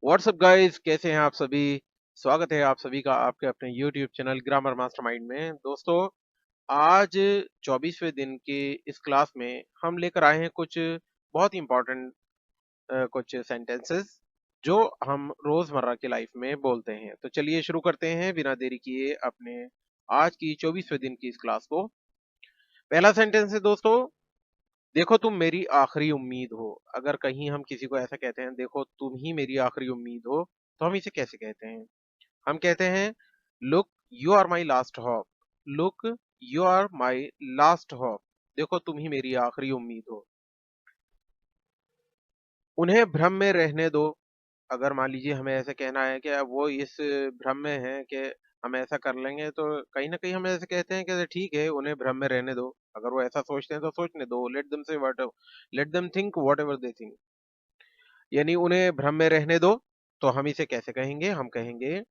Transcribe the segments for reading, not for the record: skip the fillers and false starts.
WhatsApp guys, कैसे हैं आप सभी। स्वागत है आप सभी का आपके अपने यूट्यूब चैनल ग्रामर मास्टरमाइंड में। दोस्तों, आज 24वें दिन की इस क्लास में हम लेकर आए हैं कुछ बहुत ही इम्पोर्टेंट कुछ सेंटेंसेस जो हम रोजमर्रा की लाइफ में बोलते हैं। तो चलिए शुरू करते हैं बिना देरी किए अपने आज की 24वें दिन की इस क्लास को। पहला सेंटेंस है दोस्तों, देखो तुम मेरी आखिरी उम्मीद हो। अगर कहीं हम किसी को ऐसा कहते हैं, देखो तुम ही मेरी आखिरी उम्मीद हो, तो हम इसे कैसे कहते हैं? हम कहते हैं, look you are my last hope. Look you are my last hope. देखो तुम ही मेरी आखिरी उम्मीद हो। उन्हें भ्रम में रहने दो। अगर मान लीजिए हमें ऐसे कहना है कि वो इस भ्रम में है कि हम ऐसा कर लेंगे, तो कहीं ना कहीं हम ऐसे कहते हैं कि ठीक है, उन्हें भ्रम में रहने दो। अगर वो ऐसा सोचते हैं तो सोचने दो। Let them think what ever they think. यानी उन्हें भ्रम में रहने दो। तो हम इसे कैसे कहेंगे? हम कहेंगे,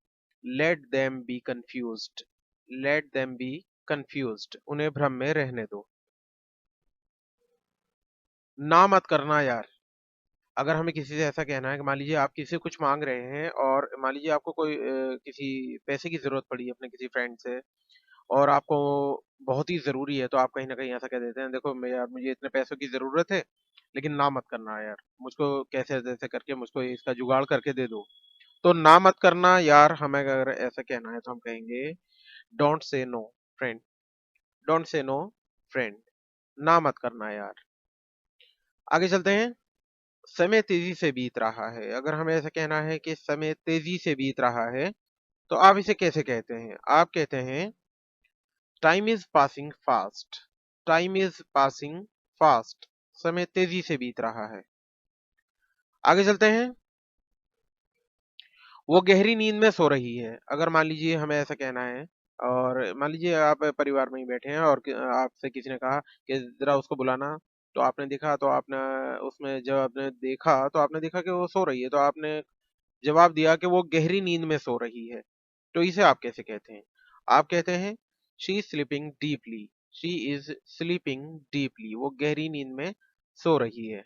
let them be confused. Let them be confused. उन्हें भ्रम में रहने दो। ना मत करना यार। अगर हमें किसी से ऐसा कहना है कि मान लीजिए आप किसी से कुछ मांग रहे हैं, और मान लीजिए आपको कोई किसी पैसे की जरूरत पड़ी है अपने किसी फ्रेंड से, और आपको बहुत ही जरूरी है, तो आप कहीं ना कहीं ऐसा कह देते हैं, देखो मैं यार, मुझे इतने पैसों की जरूरत है, लेकिन ना मत करना यार, मुझको कैसे जैसे करके मुझको इसका जुगाड़ करके दे दो। तो ना मत करना यार, हमें अगर ऐसा कहना है तो हम कहेंगे, don't say no friend. Don't say no friend. ना मत करना यार। आगे चलते हैं। समय तेजी से बीत रहा है। अगर हमें ऐसा कहना है कि समय तेजी से बीत रहा है, तो आप इसे कैसे कहते हैं? आप कहते हैं, time is passing fast. Time is passing fast. समय तेजी से बीत रहा है। आगे चलते हैं। वो गहरी नींद में सो रही है। अगर मान लीजिए हमें ऐसा कहना है, और मान लीजिए आप परिवार में ही बैठे हैं, और आपसे किसी ने कहा कि जरा उसको बुलाना, तो आपने देखा, तो आपने उसमें जब आपने देखा तो आपने देखा कि वो सो रही है, तो आपने जवाब दिया कि वो गहरी नींद में सो रही है। तो इसे आप कैसे कहते हैं? आप कहते हैं, she is sleeping deeply. She is sleeping deeply. वो गहरी नींद में सो रही है।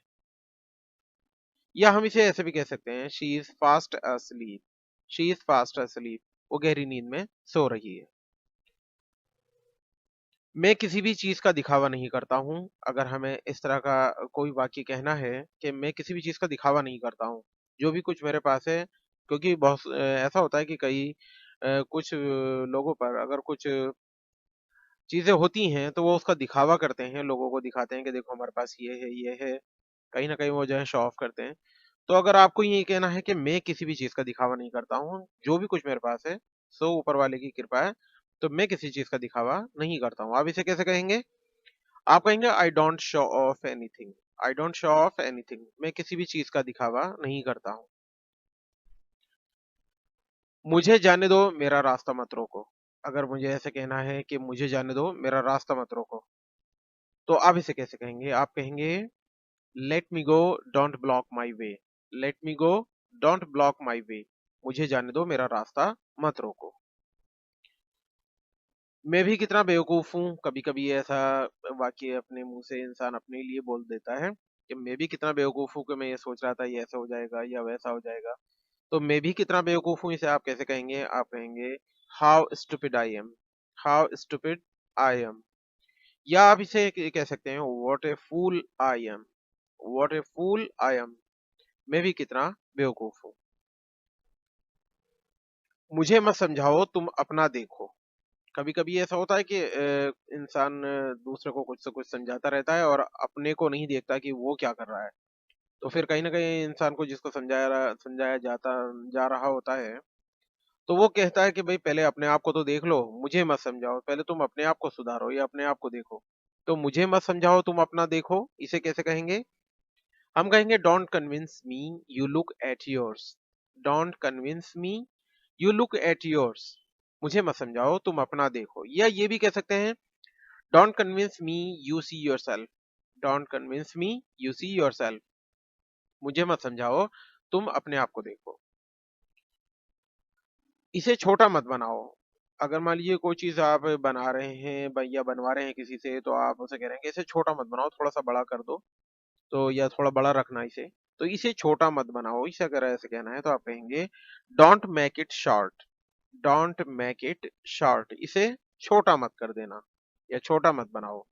या हम इसे ऐसे भी कह सकते हैं, she is fast asleep। She is fast asleep। वो गहरी नींद में सो रही है। मैं किसी भी चीज का दिखावा नहीं करता हूँ। अगर हमें इस तरह का कोई वाक्य कहना है कि मैं किसी भी चीज का दिखावा नहीं करता हूँ, जो भी कुछ मेरे पास है, क्योंकि बहुत ऐसा होता है कि कई कुछ लोगों पर अगर कुछ चीजें होती हैं, तो वो उसका दिखावा करते हैं, लोगों को दिखाते हैं कि देखो हमारे पास ये है, ये है। कहीं ना कहीं वो जो है शो ऑफ करते हैं। तो अगर आपको ये कहना है कि मैं किसी भी चीज का दिखावा नहीं करता हूँ, जो भी कुछ मेरे पास है सो ऊपर वाले की कृपा है, तो मैं किसी चीज का दिखावा नहीं करता हूँ। आप इसे कैसे कहेंगे? आप कहेंगे, I don't show off anything. I don't show off anything. मैं किसी भी चीज का दिखावा नहीं करता हूँ। मुझे जाने दो, मेरा रास्ता मत रोको। अगर मुझे ऐसे कहना है कि मुझे जाने दो, मेरा रास्ता मत रोको, तो आप इसे कैसे कहेंगे? आप कहेंगे, let me go, don't block my way. Let me go, don't block my way. मुझे जाने दो, मेरा रास्ता मत रोको। मैं भी कितना बेवकूफ हूँ। कभी कभी ऐसा वाक्य अपने मुंह से इंसान अपने लिए बोल देता है कि मैं भी कितना बेवकूफ हूँ, कि मैं ये सोच रहा था ये ऐसा हो जाएगा या वैसा हो जाएगा। तो मैं भी कितना बेवकूफ हूँ, इसे आप कैसे कहेंगे? आप कहेंगे, how stupid I am. How stupid I am. या आप इसे कह सकते हैं, what a fool I am. What a fool I am. मैं भी कितना बेवकूफ हूँ। मुझे मत समझाओ, तुम अपना देखो। कभी कभी ऐसा होता है कि इंसान दूसरे को कुछ से कुछ समझाता रहता है, और अपने को नहीं देखता कि वो क्या कर रहा है। तो फिर कहीं ना कहीं इंसान को जिसको समझाया जाता जा रहा होता है, तो वो कहता है कि भाई पहले अपने आप को तो देख लो, मुझे मत समझाओ, पहले तुम अपने आप को सुधारो या अपने आप को देखो। तो मुझे मत समझाओ, तुम अपना देखो, इसे कैसे कहेंगे? हम कहेंगे, don't convince me, you look at yours. Don't convince me, you look at yours. मुझे मत समझाओ, तुम अपना देखो। या ये भी कह सकते हैं, don't convince me, you see your self. Don't convince me, you see your self. मुझे मत समझाओ, तुम अपने आप को देखो। इसे छोटा मत बनाओ। अगर मान लीजिए कोई चीज आप बना रहे हैं या बनवा रहे हैं किसी से, तो आप उसे कह रहे हैं कि इसे छोटा मत बनाओ, थोड़ा सा बड़ा कर दो। तो या थोड़ा बड़ा रखना इसे। तो इसे छोटा मत बनाओ। इसे अगर ऐसे कहना है तो आप कहेंगे don't make it short, don't make it short, इसे छोटा मत कर देना या छोटा मत बनाओ।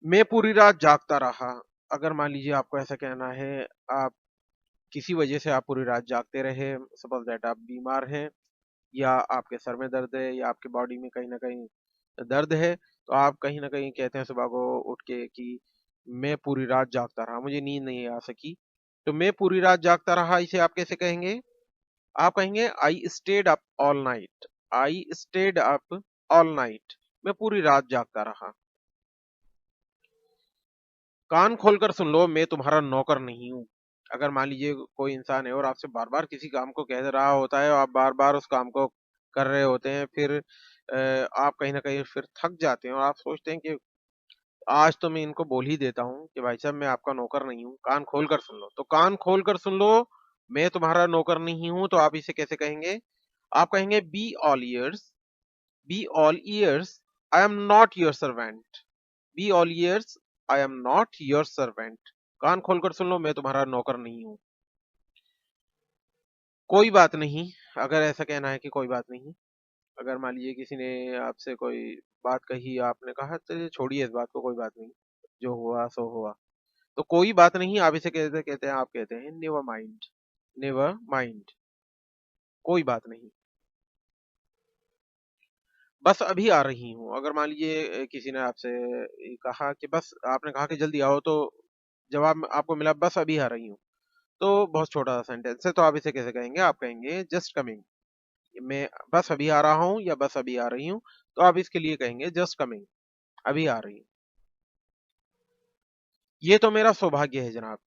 मैं पूरी रात जागता रहा, अगर मान लीजिए आपको ऐसा कहना है, आप किसी वजह से आप पूरी रात जागते रहे, सपोज दैट आप बीमार हैं या आपके सर में दर्द है या आपके बॉडी में कहीं ना कहीं दर्द है, तो आप कहीं ना कहीं कहते हैं सुबह को उठ के कि मैं पूरी रात जागता रहा, मुझे नींद नहीं आ सकी। तो मैं पूरी रात जागता रहा, इसे आप कैसे कहेंगे? आप कहेंगे I stayed up all night, I stayed up all night, मैं पूरी रात जागता रहा। कान खोलकर सुन लो, मैं तुम्हारा नौकर नहीं हूं। अगर मान लीजिए कोई इंसान है और आपसे बार बार किसी काम को कह रहा होता है और आप बार बार उस काम को कर रहे होते हैं, फिर आप कहीं ना कहीं फिर थक जाते हैं और आप सोचते हैं कि आज तो मैं इनको बोल ही देता हूँ कि भाई साहब मैं आपका नौकर नहीं हूँ, कान खोल कर सुन लो। तो कान खोल कर सुन लो, मैं तुम्हारा नौकर नहीं हूं, तो आप इसे कैसे कहेंगे? आप कहेंगे be all ears, be all ears, I am not your servant, be all ears, I am not your servant, कान खोलकर सुन लो, मैं तुम्हारा नौकर नहीं हूं। कोई बात नहीं, अगर ऐसा कहना है कि कोई बात नहीं, अगर मान लीजिए किसी ने आपसे कोई बात कही, आपने कहा चलिए छोड़िए इस बात को, कोई बात नहीं, जो हुआ सो हुआ, तो कोई बात नहीं आप इसे कहते कहते हैं, आप कहते हैं नेवर माइंड, नेवर माइंड, कोई बात नहीं। बस अभी आ रही हूँ, अगर मान लीजिए किसी ने आपसे कहा कि बस, आपने कहा कि जल्दी आओ, तो जवाब में आपको मिला बस अभी आ रही हूँ, तो बहुत छोटा सा सेंटेंस है, तो आप इसे कैसे कहेंगे? आप कहेंगे जस्ट कमिंग, मैं बस अभी आ रहा हूँ या बस अभी आ रही हूँ, तो आप इसके लिए कहेंगे जस्ट कमिंग, अभी आ रही हूँ। ये तो मेरा सौभाग्य है जनाब,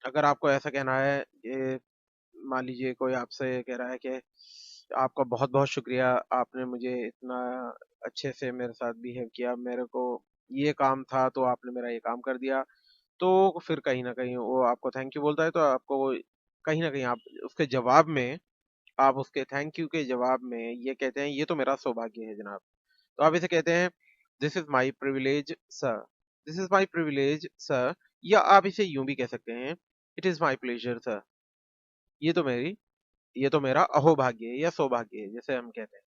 अगर आपको ऐसा कहना है, ये मान लीजिए कोई आपसे कह रहा है कि आपका बहुत बहुत शुक्रिया, आपने मुझे इतना अच्छे से मेरे साथ बिहेव किया, मेरे को ये काम था तो आपने मेरा ये काम कर दिया, तो फिर कहीं ना कहीं वो आपको थैंक यू बोलता है, तो आपको कहीं ना कहीं आप उसके जवाब में, आप उसके थैंक यू के जवाब में ये कहते हैं ये तो मेरा सौभाग्य है जनाब। तो आप इसे कहते हैं this is my privilege sir, this is my privilege sir, या आप इसे यूं भी कह सकते हैं it is my pleasure sir, ये तो मेरी, ये तो मेरा अहोभाग्य है या सौभाग्य है, जैसे हम कहते हैं।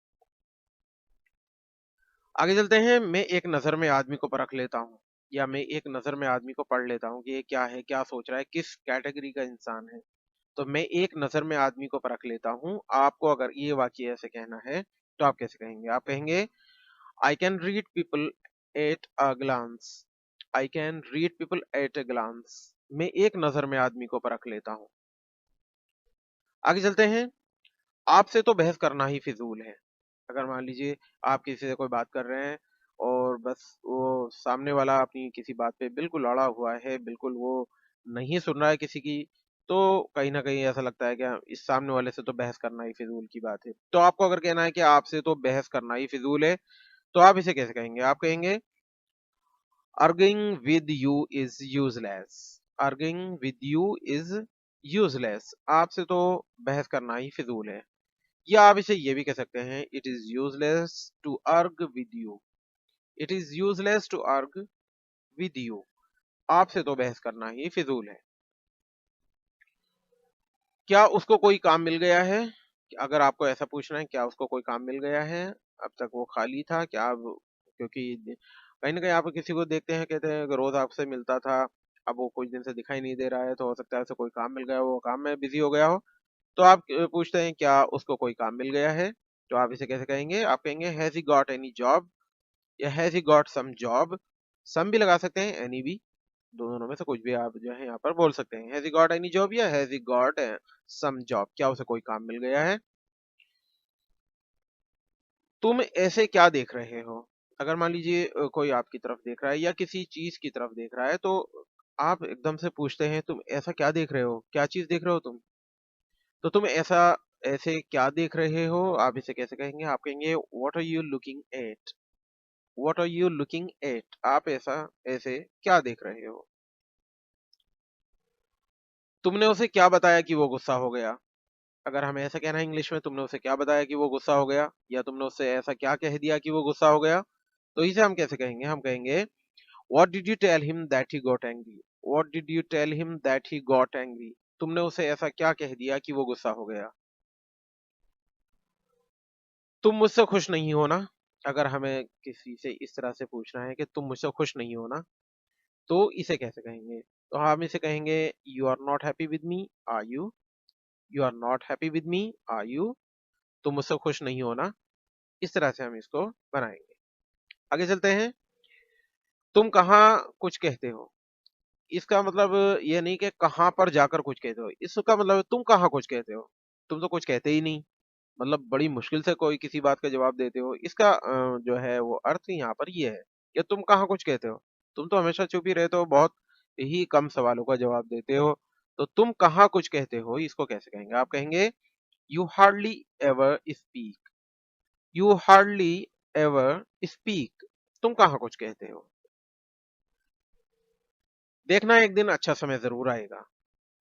आगे चलते हैं, मैं एक नजर में आदमी को परख लेता हूँ, या मैं एक नजर में आदमी को पढ़ लेता हूँ कि ये क्या है, क्या सोच रहा है, किस कैटेगरी का इंसान है। तो मैं एक नजर में आदमी को परख लेता हूँ, आपको अगर ये वाक्य ऐसे कहना है तो आप कैसे कहेंगे? आप कहेंगे I can read people at a glance, I can read people at a glance, मैं एक नजर में आदमी को परख लेता हूँ। आगे चलते हैं, आपसे तो बहस करना ही फिजूल है। अगर मान लीजिए आप किसी से कोई बात कर रहे हैं और बस वो सामने वाला अपनी किसी बात पे बिल्कुल अड़ा हुआ है, बिल्कुल वो नहीं सुन रहा है किसी की, तो कहीं ना कहीं ऐसा लगता है कि इस सामने वाले से तो बहस करना ही फिजूल की बात है। तो आपको अगर कहना है कि आपसे तो बहस करना ही फिजूल है, तो आप इसे कैसे कहेंगे? आप कहेंगे arguing with you is useless, arguing with you is useless, आपसे तो बहस करना ही फिजूल है। या आप इसे ये भी कह सकते हैं it is useless to argue with you, it is useless to argue with you, आपसे तो बहस करना ही फिजूल है। क्या उसको कोई काम मिल गया है? अगर आपको ऐसा पूछना है क्या उसको कोई काम मिल गया है, अब तक वो खाली था क्या? अब क्योंकि कहीं ना कहीं आप किसी को देखते हैं, कहते हैं कि रोज आपसे मिलता था, अब वो कुछ दिन से दिखाई नहीं दे रहा है, तो हो सकता है उसे कोई काम मिल गया हो, वो काम में बिजी हो गया हो। तो आप पूछते हैं क्या उसको कोई काम मिल गया है, तो आप इसे कैसे कहेंगे? आप कहेंगे has he got any job, या has he got some job, some भी लगा सकते हैं, एनी भी, दोनों में से कुछ भी आप जो है यहाँ पर बोल सकते हैं। Has he got any job या has he got some job, क्या उसे कोई काम मिल गया है? तुम ऐसे क्या देख रहे हो? अगर मान लीजिए कोई आपकी तरफ देख रहा है या किसी चीज की तरफ देख रहा है, तो आप एकदम से पूछते हैं तुम ऐसा क्या देख रहे हो, क्या चीज देख रहे हो तुम? तो तुम ऐसा, ऐसे क्या देख रहे हो, आप इसे कैसे कहेंगे? आप कहेंगे what are you looking at, what are you looking at, आप ऐसा, ऐसे क्या देख रहे हो? तुमने उसे क्या बताया कि वो गुस्सा हो गया? अगर हमें ऐसा कहना है इंग्लिश में, तुमने उसे क्या बताया कि वो गुस्सा हो गया, या तुमने उससे ऐसा क्या कह दिया कि वो गुस्सा हो गया, तो इसे हम कैसे कहेंगे? हम कहेंगे what did you tell him that he got angry, what did you tell him that he got angry? तुमने उसे ऐसा क्या कह दिया कि वो गुस्सा हो गया? तुम मुझसे खुश नहीं हो ना? अगर हमें किसी से इस तरह से पूछना है कि तुम मुझसे खुश नहीं हो ना, तो इसे कैसे कहेंगे? तो हम इसे कहेंगे you are not happy with me, are you? You are not happy with me, are you? तुम मुझसे खुश नहीं हो ना? इस तरह से हम इसको बनाएंगे। आगे चलते हैं। तुम कहाँ कुछ कहते हो? इसका मतलब ये नहीं कि कहाँ पर जाकर कुछ कहते हो, इसका मतलब तुम कहाँ कुछ कहते हो, तुम तो कुछ कहते ही नहीं। मतलब बड़ी मुश्किल से कोई किसी बात का जवाब देते हो। इसका जो है वो अर्थ यहाँ पर ये है कि तुम कहाँ कुछ कहते हो। तुम तो हमेशा चुप ही रहते हो, बहुत ही कम सवालों का जवाब देते हो। तो तुम कहाँ कुछ कहते हो, इसको कैसे कहेंगे? आप कहेंगे you hardly ever speak. You hardly ever speak. तुम कहाँ कुछ कहते हो। देखना एक दिन अच्छा समय जरूर आएगा।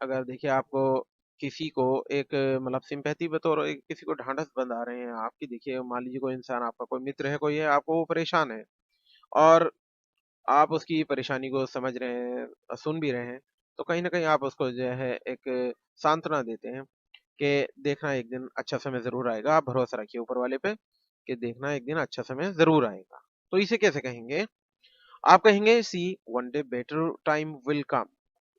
अगर देखिए आपको किसी को एक मतलब सिंपैथी बतौर एक किसी को ढांढस बंधा रहे हैं आपकी, देखिए मान लीजिए कोई इंसान आपका कोई मित्र है, कोई है, आपको वो परेशान है और आप उसकी परेशानी को समझ रहे हैं, सुन भी रहे हैं, तो कहीं ना कहीं आप उसको जो है एक सांत्वना देते हैं कि देखना एक दिन अच्छा समय जरूर आएगा, आप भरोसा रखिए ऊपर वाले पे कि देखना एक दिन अच्छा समय जरूर आएगा। तो इसे कैसे कहेंगे? आप कहेंगे see one day better time will come.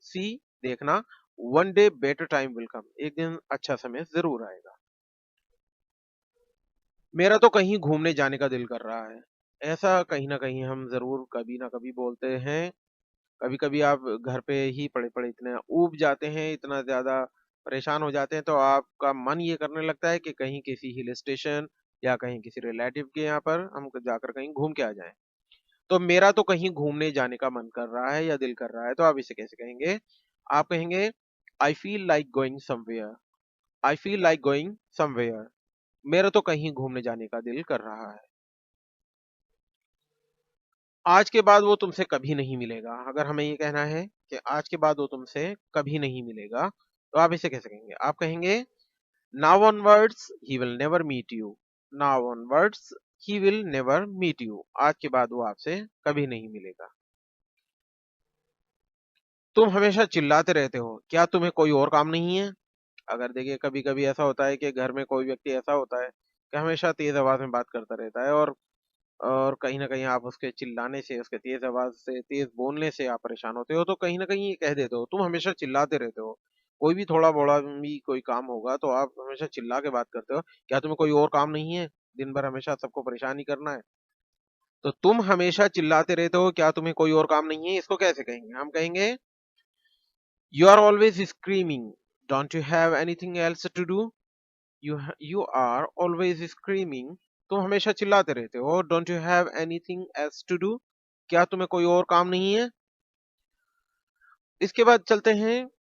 See देखना, one day better time will come, एक दिन अच्छा समय जरूर आएगा। मेरा तो कहीं घूमने जाने का दिल कर रहा है। ऐसा कहीं ना कहीं हम जरूर कभी ना कभी बोलते हैं। कभी कभी आप घर पे ही पड़े पड़े इतने ऊब जाते हैं, इतना ज्यादा परेशान हो जाते हैं, तो आपका मन ये करने लगता है कि कहीं किसी हिल स्टेशन या कहीं किसी रिलेटिव के यहाँ पर हम जाकर कहीं घूम के आ जाएं। तो मेरा तो कहीं घूमने जाने का मन कर रहा है या दिल कर रहा है, तो आप इसे कैसे कहेंगे? आप कहेंगे I feel like going somewhere. I feel like going somewhere. मेरा तो कहीं घूमने जाने का दिल कर रहा है। आज के बाद वो तुमसे कभी नहीं मिलेगा। अगर हमें ये कहना है कि आज के बाद वो तुमसे कभी नहीं मिलेगा, तो आप इसे कैसे कहेंगे? आप कहेंगे now onwards he will never meet you. Now onwards he will never meet you. आज के बाद वो आपसे कभी नहीं मिलेगा। तुम हमेशा चिल्लाते रहते हो, क्या तुम्हें कोई और काम नहीं है? अगर देखिए कभी कभी ऐसा होता है कि घर में कोई व्यक्ति ऐसा होता है कि हमेशा तेज आवाज में बात करता रहता है और कहीं ना कहीं आप उसके चिल्लाने से, उसके तेज आवाज से, तेज बोलने से आप परेशान होते हो, तो कहीं ना कहीं ये कह देते हो तुम हमेशा चिल्लाते रहते हो। कोई भी थोड़ा बड़ा भी कोई काम होगा तो आप हमेशा चिल्ला के बात करते हो, क्या तुम्हें कोई और काम नहीं है? दिन भर हमेशा सबको परेशान ही करना है। तो तुम हमेशा चिल्लाते रहते हो, क्या तुम्हें कोई और काम नहीं है? इसको कैसे कहेंगे? हम कहेंगे you are always screaming. Don't you have anything else to do? You are always screaming. तुम हमेशा चिल्लाते रहते हो। Don't you have anything else to do? क्या तुम्हें कोई और काम नहीं है? इसके बाद चलते हैं,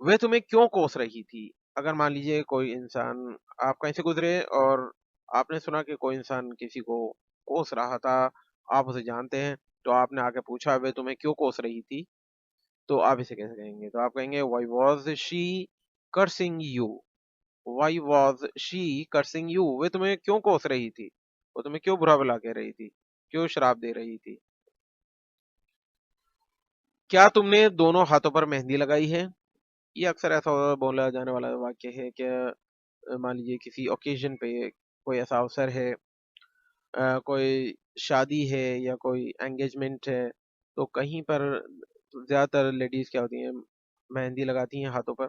वह तुम्हें क्यों कोस रही थी? अगर मान लीजिए कोई इंसान, आप कहीं से गुजरे और आपने सुना कि कोई इंसान किसी को कोस रहा था, आप उसे जानते हैं, तो आपने आके पूछा वह तुम्हें क्यों कोस रही थी? तो आप इसे कैसे कहेंगे? तो आप कहेंगे why was she cursing you. Why was she cursing you. वे तुम्हें क्यों कोस रही थी? वो तुम्हें क्यों बुरा भला कह रही थी, क्यों श्राप दे रही थी? क्या तुमने दोनों हाथों पर मेहंदी लगाई है? ये अक्सर ऐसा बोला जाने वाला वाक्य है कि मान लीजिए किसी ओकेजन पे कोई ऐसा अवसर है, कोई शादी है या कोई एंगेजमेंट है, तो कहीं पर ज्यादातर लेडीज क्या होती हैं, मेहंदी लगाती हैं हाथों पर।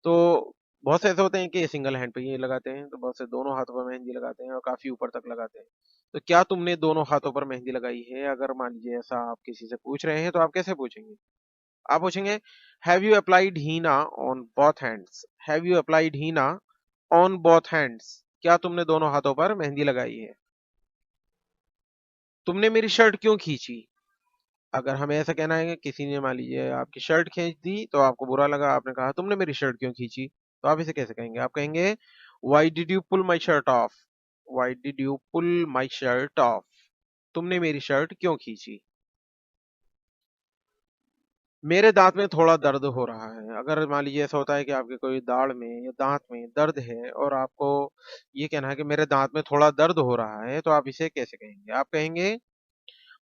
तो बहुत से ऐसे होते हैं कि सिंगल हैंड पे ये लगाते हैं, तो बहुत से दोनों हाथों पर मेहंदी लगाते हैं और काफी ऊपर तक लगाते हैं। तो क्या तुमने दोनों हाथों पर मेहंदी लगाई है? अगर मान लीजिए ऐसा आप किसी से पूछ रहे हैं, तो आप कैसे पूछेंगे? आप पूछेंगे have you applied henna on both hands. Have you applied henna on both hands. क्या तुमने दोनों हाथों पर मेहंदी लगाई है? तुमने मेरी शर्ट क्यों खींची? अगर हमें ऐसा कहना है कि किसी ने मान लीजिए आपकी शर्ट खींच दी, तो आपको बुरा लगा, आपने कहा तुमने मेरी शर्ट क्यों खींची, तो आप इसे कैसे कहेंगे? आप कहेंगे why did you pull my shirt off. Why did you pull my shirt off. तुमने मेरी शर्ट क्यों खींची? मेरे दांत में थोड़ा दर्द हो रहा है। अगर मान लीजिए ऐसा होता है कि आपके कोई दाढ़ में या दांत में दर्द है और आपको ये कहना है कि मेरे दांत में थोड़ा दर्द हो रहा है, तो आप इसे कैसे कहेंगे? आप कहेंगे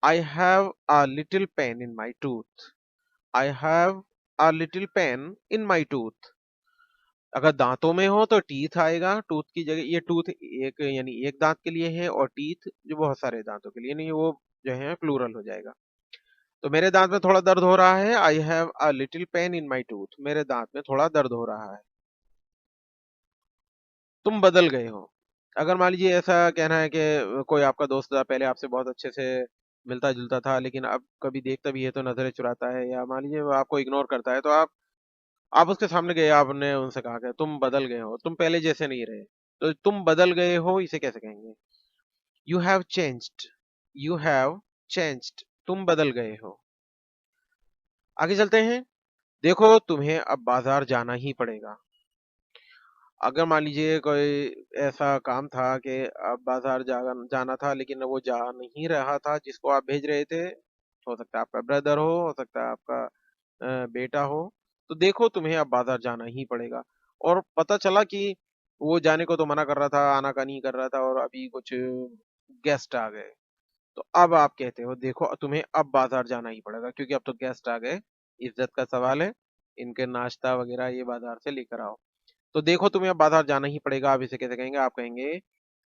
I have a little pain in my tooth. I have a little pain in my tooth. अगर दांतों में हो तो टीथ आएगा, टूथ की जगह। ये टूथ एक यानी एक दांत के लिए है, और टीथ जो बहुत सारे दांतों के लिए, नहीं वो जो है प्लूरल हो जाएगा। तो मेरे दांत में थोड़ा दर्द हो रहा है, I have a little pain in my tooth, मेरे दांत में थोड़ा दर्द हो रहा है। तुम बदल गए हो। अगर मान लीजिए ऐसा कहना है कि कोई आपका दोस्त था, पहले आपसे बहुत अच्छे से मिलता जुलता था, लेकिन अब कभी देखता भी है तो नजरें चुराता है, या मान लीजिए वो आपको इग्नोर करता है, तो आप उसके सामने गए, आपने उनसे कहा कि तुम बदल गए हो, तुम पहले जैसे नहीं रहे। तो तुम बदल गए हो इसे कैसे कहेंगे? You have changed. You have changed, तुम बदल गए हो। आगे चलते हैं। देखो तुम्हें अब बाजार जाना ही पड़ेगा। अगर मान लीजिए कोई ऐसा काम था कि अब बाजार जाना था, लेकिन वो जा नहीं रहा था जिसको आप भेज रहे थे, हो सकता है आपका ब्रदर हो सकता है आपका बेटा हो, तो देखो तुम्हें अब बाजार जाना ही पड़ेगा। और पता चला कि वो जाने को तो मना कर रहा था, आना का नहीं कर रहा था, और अभी कुछ गेस्ट आ गए। तो अब आप कहते हो देखो तुम्हें अब बाजार जाना ही पड़ेगा, क्योंकि अब तो गेस्ट आ गए, इज्जत का सवाल है, इनके नाश्ता वगैरह ये बाजार से लेकर आओ। तो देखो तुम्हें अब बाजार जाना ही पड़ेगा, आप इसे कैसे कहेंगे? आप कहेंगे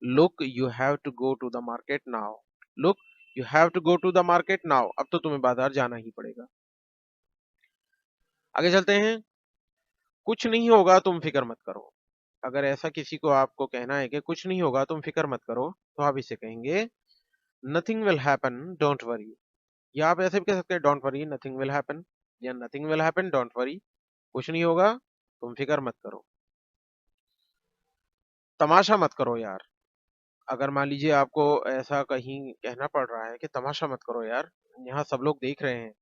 look you have to go to the market now. Look you have to go to the market now, अब तो तुम्हें बाजार जाना ही पड़ेगा। आगे चलते हैं। कुछ नहीं होगा तुम फिक्र मत करो। अगर ऐसा किसी को आपको कहना है कि कुछ नहीं होगा तुम फिक्र मत करो, तो आप इसे कहेंगे nothing will happen don't worry. या आप ऐसे भी कह सकते हैं don't worry nothing will happen, या nothing will happen don't worry, कुछ नहीं होगा तुम फिक्र मत करो। तमाशा मत करो यार। अगर मान लीजिए आपको ऐसा कहीं कहना पड़ रहा है कि तमाशा मत करो यार, यहाँ सब लोग देख रहे हैं,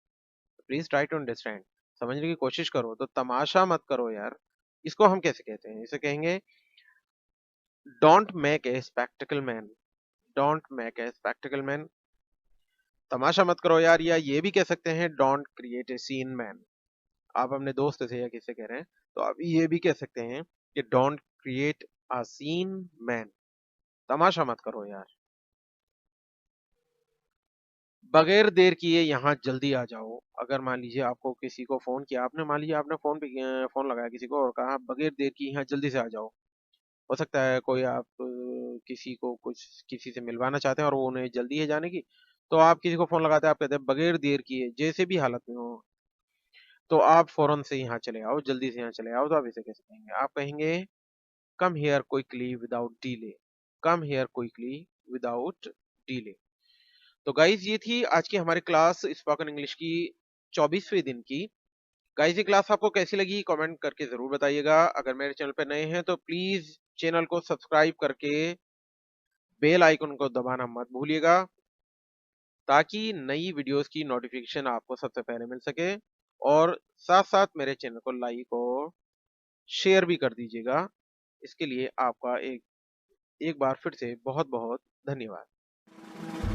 प्लीज ट्राई टू अंडरस्टैंड, समझने की कोशिश करो, तो तमाशा मत करो यार, इसको हम कैसे कहते हैं? इसे कहेंगे don't make a spectacle man. Don't make a spectacle man, तमाशा मत करो यार। या ये भी कह सकते हैं don't create a scene man. आप अपने दोस्त से या किससे कह रहे हैं, तो आप ये भी कह सकते हैं कि don't create a scene man, तमाशा मत करो यार। बगैर देर किए यहाँ जल्दी आ जाओ। अगर मान लीजिए आपको किसी को फोन किया, आपने मान लीजिए आपने फोन पे फोन लगाया किसी को और कहा बगैर देर किए यहाँ जल्दी से आ जाओ। हो सकता है कोई आप किसी को कुछ किसी से मिलवाना चाहते हैं और वो उन्हें जल्दी है जाने की, तो आप किसी को फोन लगाते हैं, आप कहते हैं बगैर देर किए जैसे भी हालत में हो, तो आप फौरन से यहाँ चले आओ, जल्दी से यहाँ चले आओ। तो आप इसे कैसे कहेंगे? आप कहेंगे come here quickly without delay. Come here quickly without delay. तो गाइज ये थी आज की हमारी क्लास स्पोकन इंग्लिश की 24वें दिन की। गाइज ये क्लास आपको कैसी लगी कमेंट करके जरूर बताइएगा। अगर मेरे चैनल पर नए हैं तो प्लीज चैनल को सब्सक्राइब करके बेल आइकन को दबाना मत भूलिएगा, ताकि नई वीडियोस की नोटिफिकेशन आपको सबसे पहले मिल सके। और साथ साथ मेरे चैनल को लाइक और शेयर भी कर दीजिएगा। इसके लिए आपका एक एक बार फिर से बहुत बहुत धन्यवाद।